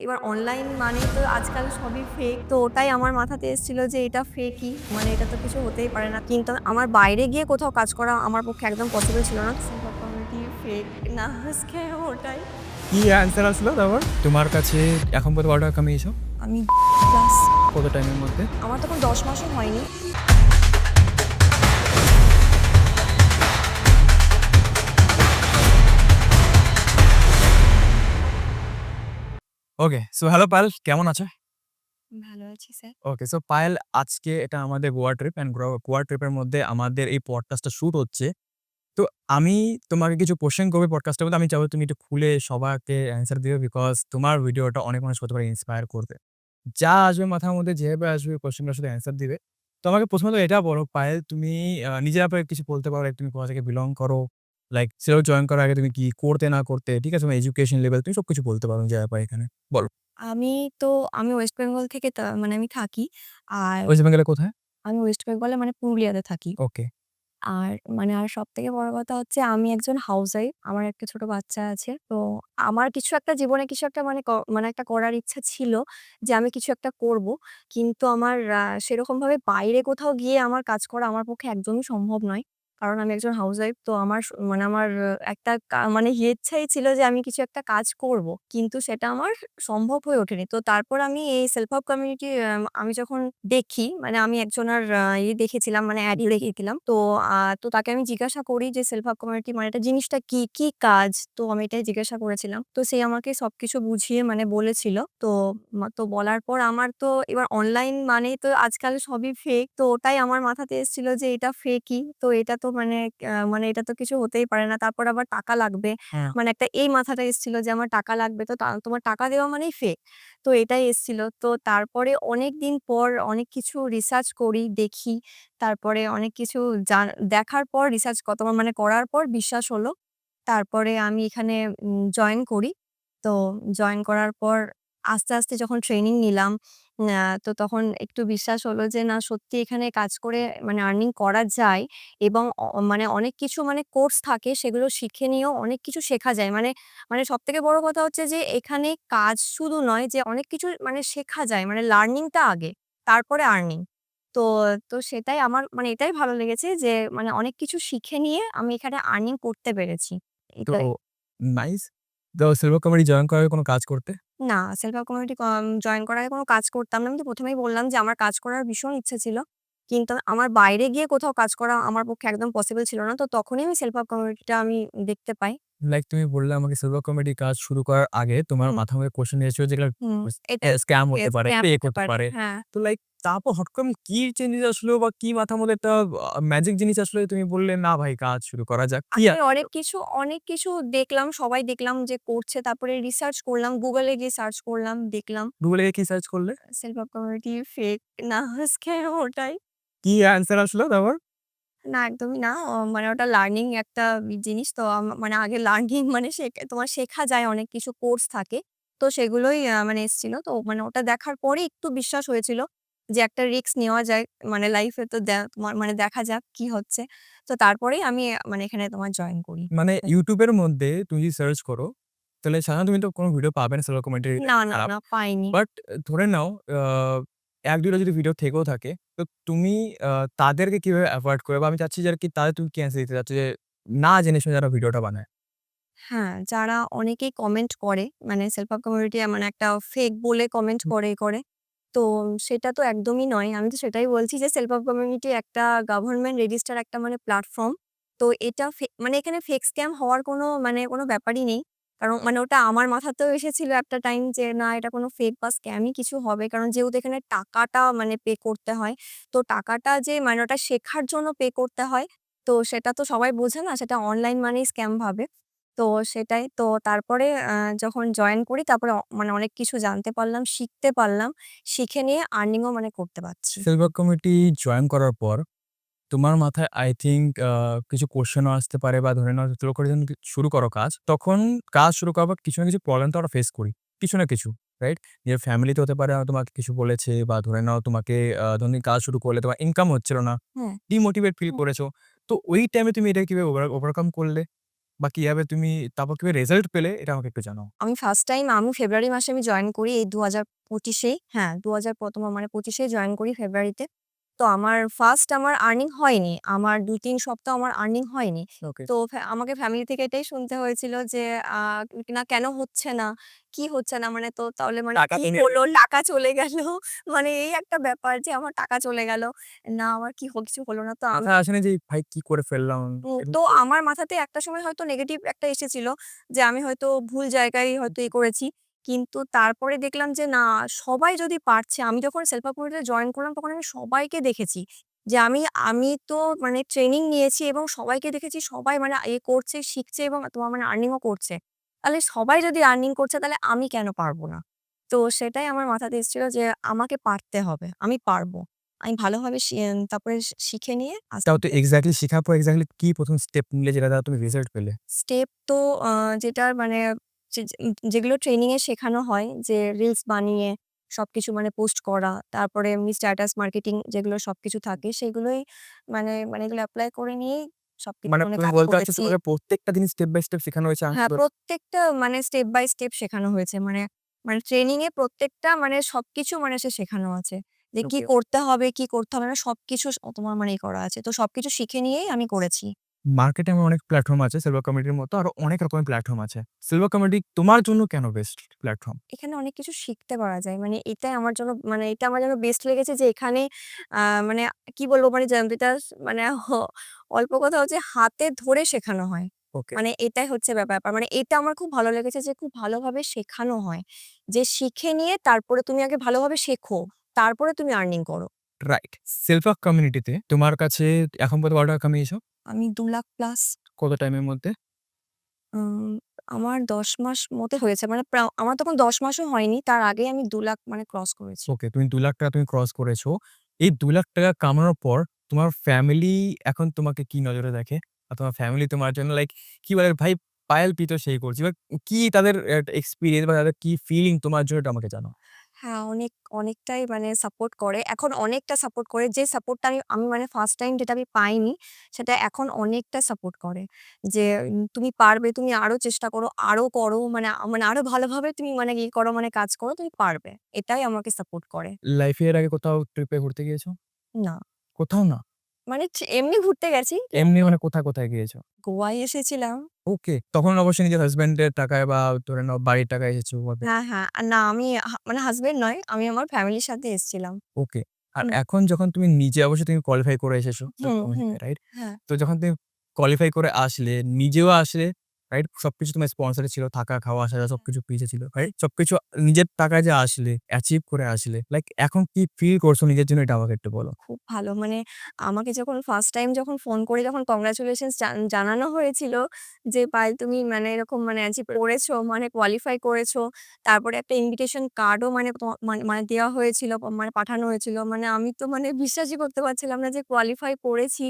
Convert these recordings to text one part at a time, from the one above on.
এবার অনলাইন মানেই তো আজকাল সবই ফেক। তো ওটাই আমার মাথাতে এসেছিল যে এটা ফেকই। মানে এটা তো কিছু হতেই পারে না। কিন্তু আমার বাইরে গিয়ে কোথাও কাজ করা আমার পক্ষে একদম পসিবল ছিল না। সিলভার কমিউনিটি ফেক না স্ক্যাম ওটাই। কি অ্যান্সার আসলো তারপর? তোমার কাছে এখন পর্যন্ত কত টাকা কামিয়েছো? আমি ক্লাস কত টাইমের মধ্যে? আমার তখন ১০ মাসও হয়নি। ওকে। সো হ্যালো পায়েল, কেমন আছো? ভালো আছি স্যার। ওকে। সো পায়েল, আজকে এটা আমাদের গোয়া ট্রিপ অ্যান্ড গোয়া ট্রিপের মধ্যে আমাদের এই পডকাস্টটা শুট হচ্ছে। তো আমি তোমাকে কিছু কোয়েশ্চেন করব পডকাস্টের মধ্যে। আমি চাবো তুমি একটু খুলে সবাইকে অ্যান্সার দিও বিকজ তোমার ভিডিওটা অনেক মানুষ হতে পারে ইন্সপায়ার করবে। যা আসবে মাথার মধ্যে যেভাবে আসবে কোয়েশ্চেনগুলোর সাথে অ্যান্সার দিবে। তো আমাকে প্রথমত এটা বলো পায়েল, তুমি নিজের ব্যাপারে কিছু বলতে পারো? লাইক তুমি কোথা থেকে বিলং করো? লাইক সিলেট জয়েন করার আগে তুমি কি করতে না করতে, ঠিক আছে? তোমার এডুকেশন লেভেল তুমি সবকিছু বলতে পারো নিজের ব্যাপারে এখানে। বলো। আমি তো আমি ওয়েস্ট বেঙ্গল থেকে মানে আমি থাকি। আর ওয়েস্ট বেঙ্গলে কোথায়? আমি ওয়েস্ট বেঙ্গলে মানে পুরুলিয়াতে থাকি। ওকে। আর সবথেকে বড় কথা হচ্ছে আমি একজন হাউসওয়াইফ। আমার একটা ছোট বাচ্চা আছে। তো আমার কিছু একটা জীবনে কিছু একটা মানে একটা করার ইচ্ছা ছিল যে আমি কিছু একটা করব। কিন্তু আমার সেরকমভাবে বাইরে কোথাও গিয়ে আমার কাজ করা আমার পক্ষে একদমই সম্ভব নয়। কারণ আমি একজন হাউসওয়াইফ। তো আমার মানে আমার একটা মানে ইচ্ছাই ছিল যে আমি কিছু একটা কাজ করব। কিন্তু সেটা আমার সম্ভব হয়ে ওঠেনি। তো তারপর আমি এই সেলফ হেল্প কমিউনিটি আমি যখন দেখি মানে আমি একজনার দেখেছিলাম মানে এড দেখেছিলাম। তো তাকে আমি জিজ্ঞাসা করি যে সেলফ হেল্প কমিউনিটি মানে এটা জিনিসটা কি, কি কাজ? তো আমি এটাই জিজ্ঞাসা করেছিলাম। তো সে আমাকে সবকিছু বুঝিয়ে মানে বলেছিল। তো বলার পর আমার তো এবার অনলাইন মানেই তো আজকাল সবই ফেক। তো ওটাই আমার মাথাতে এসেছিল যে এটা ফেকই। তো এটা তো মানে এটা তো কিছু হতেই পারে না। তারপর আবার টাকা লাগবে। হ্যাঁ। মানে একটা এই মাথাটা এসেছিল যে আমার টাকা লাগবে। তো তোমার টাকা দেওয়া মানেই ফেক। তো এটাই এসেছিল। তো তারপরে অনেকদিন পর অনেক কিছু রিসার্চ করি, দেখি। তারপরে অনেক কিছু দেখার পর রিসার্চ তোমার মানে করার পর বিশ্বাস হলো। তারপরে আমি এখানে জয়েন করি। তো জয়েন করার পর আস্তে, আস্তে যখন ট্রেনিং নিলাম, তো তখন একটু বিশ্বাস হলো যে না সত্যি এখানে কাজ করে মানে আর্নিং করা যায় এবং মানে অনেক কিছু মানে কোর্স থাকে সেগুলো শিখে নিয়েও অনেক কিছু শেখা যায়। মানে সবথেকে বড় কথা হচ্ছে যে এখানে কাজ শুধু নয় যে অনেক কিছু মানে শেখা যায়। মানে লার্নিং টা আগে, তারপরে আর্নিং। তো তো সেটাই আমার মানে এটাই ভালো লেগেছে যে মানে অনেক কিছু শিখে নিয়ে আমি এখানে আর্নিং করতে পেরেছি। তো এটাই। নাইস। তো সিলভার কমেডি জয়েন করার আগে কোনো কাজ করতে? না, সেলফ হেল্প কমিউনিটি জয়েন করার আগে কোনো কাজ করতাম না। আমি তো ১ম এই বললাম যে আমার কাজ করার ভীষণ ইচ্ছা ছিল। কিন্তু আমার বাইরে গিয়ে কোথাও কাজ করা আমার পক্ষে একদম পসিবল ছিল না। তো তখনই আমি সেলফ হেল্প কমিউনিটিটা আমি দেখতে পাই। লাইক তুমি বললে আমাকে সিলভার কমেডি কাজ শুরু করার আগে তোমার হুম, মাথার মধ্যে কোয়েশ্চেন এসেছিল যেগুলো হুম। এটা স্ক্যাম হতে পারে, স্ক্যাম ফেক হতে হতে পারে। পারে। হ্যাঁ। তো লাইক তারপর হঠাৎ করে কি চেঞ্জেস আসলো বা কি মাথার মধ্যে একটা ম্যাজিক জিনিস আসলো যে তুমি বললে, "না ভাই কাজ শুরু করা যাক।" কি আসলে অনেক কিছু দেখলাম, সবাই দেখলাম যে করছে। তারপরে রিসার্চ করলাম। Google এ গিয়ে সার্চ করলাম, দেখলাম গুগলে গিয়ে কি সার্চ করলে? সেলফ হেল্প কমিউনিটি ফেক না স্ক্যাম ওটাই। কি অ্যান্সার আসলো তারপর? না, একদমই না। মানে ওটা লার্নিং একটা জিনিস। তো মানে আগে লার্নিং মানে তোমার শেখা যায় অনেক কিছু কোর্স থাকে। তো সেগুলোই মানে এসছিল। তো মানে ওটা দেখার পরে একটু বিশ্বাস হয়েছিল যে একটা রিস্ক নেওয়া যায়। মানে লাইফে তো তোমার মানে দেখা যাক কি হচ্ছে। তো তারপরেই আমি মানে এখানে তোমার জয়েন করি। মানে YouTube এর মধ্যে তুমি যদি সার্চ করো, তাহলে সাধারণত তুমি তো কোনো ভিডিও পাবে না সিলভার কমেডি না, রিলেটেড না, খারাপ। না পাইনি। বাট ধরে নাও আ ১-২ টা যদি ভিডিও থেকেও থাকে, তো তুমি আ তাদেরকে কিভাবে এভয়েড করবে? বা আমি চাচ্ছি যে আরকি তাদের তুমি কি অ্যান্সার দিতে চাচ্ছ যে না জেনে শুনে যারা ভিডিওটা বানায়? হ্যাঁ, যারা অনেকেই কমেন্ট করে মানে সেলফ হেল্প কমিউনিটি মানে একটা ফেক বলে কমেন্ট করে। তো সেটা তো একদমই নয়। আমি তো সেটাই বলছি যে সেলফ হেল্প কমিউনিটি একটা গভর্নমেন্ট রেজিস্টার একটা মানে প্ল্যাটফর্ম। তো এটা মানে এখানে ফেক স্ক্যাম হওয়ার কোনো ব্যাপারই নেই। কারণ মানে ওটা আমার মাথাতেও এসেছিল একটা টাইম যে না এটা কোনো ফেক বা স্ক্যামই কিছু হবে। কারণ যেহেতু এখানে টাকাটা মানে পে করতে হয়। তো টাকাটা যে মানে ওটা শেখার জন্য পে করতে হয়। তো সেটা তো সবাই বোঝে না। সেটা অনলাইন মানেই স্ক্যাম ভাবে। তো সেটাই। তো তারপরে যখন জয়েন করি তারপরে মানে অনেক কিছু জানতে পারলাম, শিখতে পারলাম। শিখে নিয়ে আর্নিং ও মানে করতে পারছি। সিলভার কমিউনিটি জয়েন করার পর তোমার মাথায় আই থিংক কিছু কোয়েশ্চেনও আসতে পারে বা ধরে নাও যত করে যখন শুরু করো কাজ, তখন কাজ শুরু করার পর কিছু না কিছু প্রবলেম তো আমরা ফেস করি। কিছু না কিছু, রাইট? নিজের ফ্যামিলিতে হতে পারে তোমাকে কিছু বলেছে বা ধরে নাও তোমাকে ধরুন কাজ শুরু করলে তোমার ইনকাম হচ্ছিল না। হ্যাঁ। ডিমোটিভেট ফিল হুম। করেছো। তো ওই টাইমে তুমি এটা কিভাবে ওভারকাম করলে? বা কিভাবে তুমি তারপর কিভাবে রেজাল্ট পেলে এটা আমাকে একটু জানাও? আমি ফার্স্ট টাইম ফেব্রুয়ারি মাসে আমি জয়েন করি এই ২০২৫ এ। হ্যাঁ, ২০০০ মানে ২৫ এ জয়েন করি ফেব্রুয়ারিতে। তো আমার আর্নিং হয়নি। আমার ২-৩ সপ্তাহ আমার আর্নিং হয়নি। ওকে। তো আমাকে ফ্যামিলি থেকে এটাই শুনতে হয়েছিল যে আ না কেন হচ্ছে না? কি হচ্ছে না? মানে তো তাহলে মানে টাকা কি তো হলো? টাকা চলে গেল। মানে এই একটা ব্যাপার যে আমার টাকা চলে গেল। না আমার কিছু হলো না। তো আমি মাথায় আসেনি যে ভাই কি করে ফেললাম? এরকম তো করে আমার মাথাতে একটা সময় হয়তো নেগেটিভ একটা এসেছিল যে আমি হয়তো ভুল জায়গায় হয়তো করেছি। কিন্তু তারপরে দেখলাম যে না সবাই যদি পারছে আমি যখন সেলফ হেল্প গ্রুপে জয়েন করলাম তখন আমি সবাইকে দেখেছি। যে আমি তো মানে ট্রেনিং নিয়েছি এবং সবাইকে দেখেছি সবাই মানে করছে, শিখছে এবং তোমার মানে আর্নিং ও করছে। তাহলে সবাই যদি আর্নিং করছে তাহলে আমি কেন পারব না? তো সেটাই আমার মাথাতে এসেছিল যে আমাকে পারতে হবে। আমি পারব। আমি ভালোভাবে তারপরে শিখে নিয়ে আস্তে, তাও তো আস্তে এক্সাক্টলি শেখার পর এক্সাক্টলি কি ১ম স্টেপ নিলে যেটা দ্বারা তুমি রেজাল্ট পেলে? স্টেপ তো আ যেটার মানে যেগুলো ট্রেনিং এ শেখানো হয় যে রিলস বানিয়ে সবকিছু মানে পোস্ট করা। তারপরে এমনি স্ট্যাটাস মার্কেটিং যেগুলো সবকিছু থাকে সেগুলোই মানে এগুলো এপ্লাই করে নিয়েই সবকিছু মানে মানে তুমি কাজ বলতে চাচ্ছ করেছি। তোমাকে প্রত্যেকটা জিনিস স্টেপ বাই স্টেপ শেখানো হয়েছে হ্যাঁ, প্রত্যেকটা মানে স্টেপ বাই স্টেপ শেখানো হয়েছে। মানে ট্রেনিং এ প্রত্যেকটা মানে সবকিছু মানে শেখানো আছে। যে কি ওকে। করতে হবে, কি করতে হবে না সবকিছু তোমার মানে করা আছে। তো সবকিছু শিখে নিয়েই আমি করেছি। মার্কেটে এমন অনেক প্ল্যাটফর্ম আছে সিলভার কমিউনিটির মতো আরো অনেক রকমের প্ল্যাটফর্ম আছে। সিলভার কমিউনিটি তোমার জন্য কেন বেস্ট প্ল্যাটফর্ম? এখানে অনেক কিছু শিখতে পারা যায়। মানে এটাই আমার জন্য মানে এটা আমার জন্য বেস্ট লেগেছে যে এখানে মানে কি বলবো মানে যেটা মানে অল্প কথা হচ্ছে হাতে ধরে শেখানো হয়। ওকে, মানে এটাই হচ্ছে ব্যাপার। মানে এটা আমার খুব ভালো লেগেছে যে খুব ভালোভাবে শেখানো হয়। যে শিখে নিয়ে তারপরে তুমি আগে ভালোভাবে শেখো। তারপরে তুমি আর্নিং করো। রাইট। সিলভার কমিউনিটিতে তোমার কাছে এখন পর্যন্ত কত টাকা কামিয়েছো? আমি ২,০০,০০০ প্লাস কত টাইমের মধ্যে? উম আমার ১০ মাস মতো হয়েছে। মানে আমার তখন ১০ মাসও হয়নি। তার আগেই আমি ২,০০,০০০ মানে ক্রস করেছি। ওকে, তুমি ৳২,০০,০০০ তুমি ক্রস করেছো। এই ৳২,০০,০০০ কামানোর পর তোমার ফ্যামিলি এখন তোমাকে কি নজরে দেখে? বা তোমার ফ্যামিলি তোমার জন্য লাইক কি বলে, "ভাই পায়েল তুই তো সেই করছিস।" বা কি তাদের এক্সপেরিয়েন্স বা তাদের কি ফিলিং তোমার জন্য এটা আমাকে জানাও। হ্যাঁ, অনেকটাই মানে সাপোর্ট করে। এখন অনেকটা সাপোর্ট করে। যে সাপোর্টটা আমি আমি মানে ফার্স্ট টাইম যেটা আমি পাইনি, সেটা এখন অনেকটা সাপোর্ট করে। যে তুমি পারবে, তুমি আরো চেষ্টা করো, আরো করো। মানে আরো ভালোভাবে তুমি মানে করো মানে কাজ করো, তুমি পারবে। এটাই আমাকে সাপোর্ট করে। লাইফে এর আগে কোথাও ট্রিপে ঘুরতে গিয়েছো? না, কোথাও না? মানে এমনি ঘুরতে গেছি। এমনি মানে কোথায় গিয়েছো? গোয়ায় এসেছিলাম। ওকে। তখন অবশ্যই নিজের হাসব্যান্ডের টাকায় বা ধরে নাও বাড়ির টাকায় এসেছো বটে। হ্যাঁ, হ্যাঁ। না আমি মানে হাসব্যান্ড নয়, আমি আমার ফ্যামিলির সাথে এসেছিলাম। ওকে। আর হুম, এখন যখন তুমি নিজে অবশ্যই তুমি কোয়ালিফাই করে এসেছো হুম, হুম। কমিউনিটিতে, রাইট? হ্যাঁ। তো যখন তুমি কোয়ালিফাই করে আসলে, নিজেও আসলে, রাইট? সবকিছু তোমার স্পন্সরে ছিল। থাকা, খাওয়া, আসা যাওয়া সবকিছু পিছে ছিল, রাইট? সবকিছু নিজের টাকায় যে আসলে, অ্যাচিভ করে আসলে, লাইক এখন কি ফিল করছো নিজের জন্য এটা আমাকে একটু বলো? খুব ভালো। মানে আমাকে যখন ফার্স্ট টাইম যখন ফোন করে যখন কংগ্রাচুলেশনস জানানো হয়েছিল যে, "পায়েল তুমি মানে এরকম মানে অ্যাচিভ করেছো, মানে কোয়ালিফাই করেছো।" তারপরে একটা ইনভিটেশন কার্ডও মানে মানে দেওয়া হয়েছিল, মানে পাঠানো হয়েছিল। মানে আমি তো মানে বিশ্বাসই করতে পারছিলাম না যে কোয়ালিফাই করেছি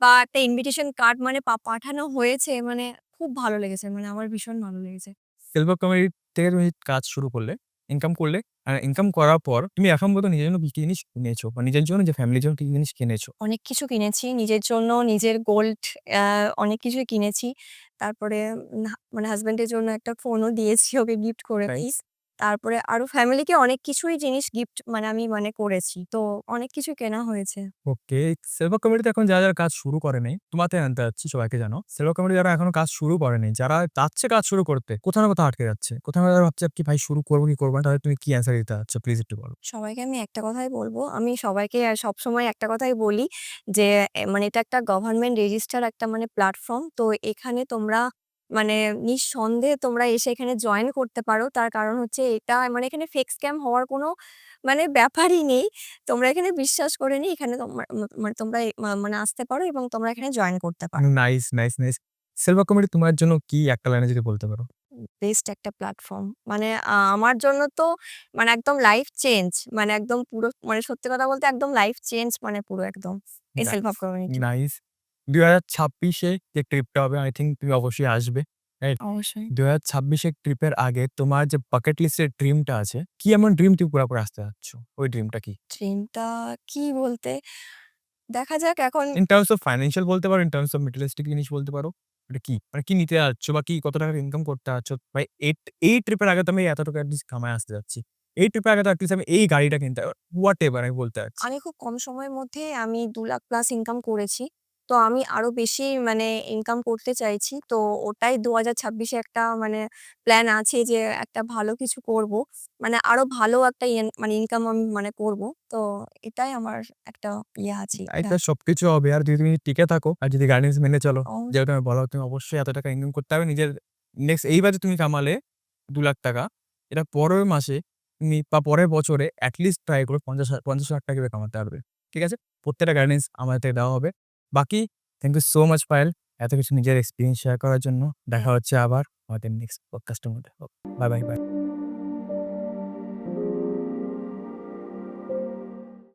বা একটা ইনভিটেশন কার্ড মানে পাঠানো হয়েছে। মানে খুব ভালো লেগেছে। মানে আমার ভীষণ ভালো লেগেছে। সিলভার কমিউনিটি থেকে তুমি কাজ শুরু করলে, ইনকাম করলে। আর ইনকাম করার পর তুমি এখন পর্যন্ত নিজের জন্য কি, কি জিনিস কিনেছো? বা নিজের জন্য, নিজের ফ্যামিলির জন্য কি, কি জিনিস কিনেছো? অনেক কিছু কিনেছি নিজের জন্য, নিজের গোল্ড অ্যা অনেক কিছুই কিনেছি। তারপরে মানে হাসব্যান্ডের জন্য একটা ফোনও দিয়েছি ওকে গিফট করে রাইট? পিস। তারপরে আরো ফ্যামিলিকে অনেক কিছুই জিনিস গিফট মানে আমি মানে করেছি। তো অনেক কিছু কেনা হয়েছে। ওকে। সিলভার কমিউনিটিতে এখন যারা কাজ শুরু করে নাই, তোমাতে আনতে চাচ্ছি সবাইকে জানাও। সিলভার কমিউনিটি যারা এখনো কাজ শুরু করে নাই, যারা চাচ্ছে কাজ শুরু করতে, কোথাও না কোথাও আটকে যাচ্ছে। কোথাও না কোথাও ভাবছে কি ভাই শুরু করব কি করব না? তাহলে তুমি কি অ্যান্সার দিতে চাচ্ছ? প্লিজ একটু বলো। সবাইকে আমি একটা কথাই বলব। আমি সবাইকে সবসময় একটা কথাই বলি যে, মানে এটা একটা গভর্নমেন্ট রেজিস্টার একটা মানে প্ল্যাটফর্ম। তো এখানে তোমরা মানে নিঃসন্দেহে তোমরা এসে এখানে জয়েন করতে পারো। তার কারণ হচ্ছে এটা মানে এখানে ফেক স্ক্যাম হওয়ার কোনো মানে ব্যাপারই নেই। তোমরা এখানে বিশ্বাস করে নিয়ে এখানে মানে তোমরা মানে আসতে পারো এবং তোমরা এখানে জয়েন করতে পারো। নাইস। সিলভার কমিউনিটি তোমার জন্য কি একটা লাইনে যদি বলতে পারো? বেস্ট একটা প্ল্যাটফর্ম। মানে আমার জন্য তো মানে একদম লাইফ চেঞ্জ। মানে একদম পুরো মানে সত্যি কথা বলতে একদম লাইফ চেঞ্জ মানে পুরো একদম। এই self nice, help community. Nice. ২০২৬ এ যে ট্রিপটা হবে আই থিংক তুমি অবশ্যই আসবে। রাইট? অবশ্যই। ২০২৬ এর ট্রিপের আগে তোমার যে বাকেট লিস্ট এর ড্রিমটা আছে, কি এমন ড্রিম তুমি পুরা করে আসতে চাচ্ছ? ওই ড্রিমটা কি? ড্রিমটা কি বলতে দেখা যাক এখন ইন টার্মস অফ ফাইন্যান্সিয়াল বলতে পারো, ইন টার্মস অফ মেটেরিয়ালিস্টিক জিনিস বলতে পারো। এটা কি? মানে কি নিতে যাচ্ছ বা কি কত টাকা ইনকাম করতে যাচ্ছ? ভাই এই ট্রিপের আগে তো আমি এত টাকা এটলিস্ট কামায় আসতে যাচ্ছি। এই ট্রিপের আগে তো এটলিস্ট আমি এই গাড়িটা কিনতে হোয়াটএভার আমি বলতে চাচ্ছি। আমি খুব কম সময়ের মধ্যে আমি 2,00,000 প্লাস ইনকাম করেছি। তো আমি আরো বেশি মানে ইনকাম করতে চাইছি। তো ওটাই ২০২৬ এ একটা মানে প্ল্যান আছে যে একটা ভালো কিছু করব। মানে আরো ভালো একটা মানে ইনকাম আমি মানে করব। তো এটাই আমার একটা ইয়ে আছে লাইফে প্ল্যান। সবকিছু হবে আর যদি তুমি টিকে থাকো আর যদি গাইডেন্স মেনে চলো, ও যেরকম আমি বলা তুমি অবশ্যই এত টাকা ইনকাম করতে হবে নিজের নেক্সট এইবার যে তুমি কামালে ৳২,০০,০০০ এটা পরের মাসে তুমি বা পরের বছরে এটলিস্ট ট্রাই করো ৳৫০,০০০ করে কামাতে পারবে। ঠিক আছে? প্রত্যেকটা গাইডেন্স আমার থেকে দেওয়া হবে। বাকি thank you so much Payel. এত কিছু নিজের এক্সপেরিয়েন্স শেয়ার করার জন্য। হ্যাঁ। দেখা হচ্ছে আবার আমাদের নেক্সট পডকাস্টের মধ্যে। Bye, bye, by.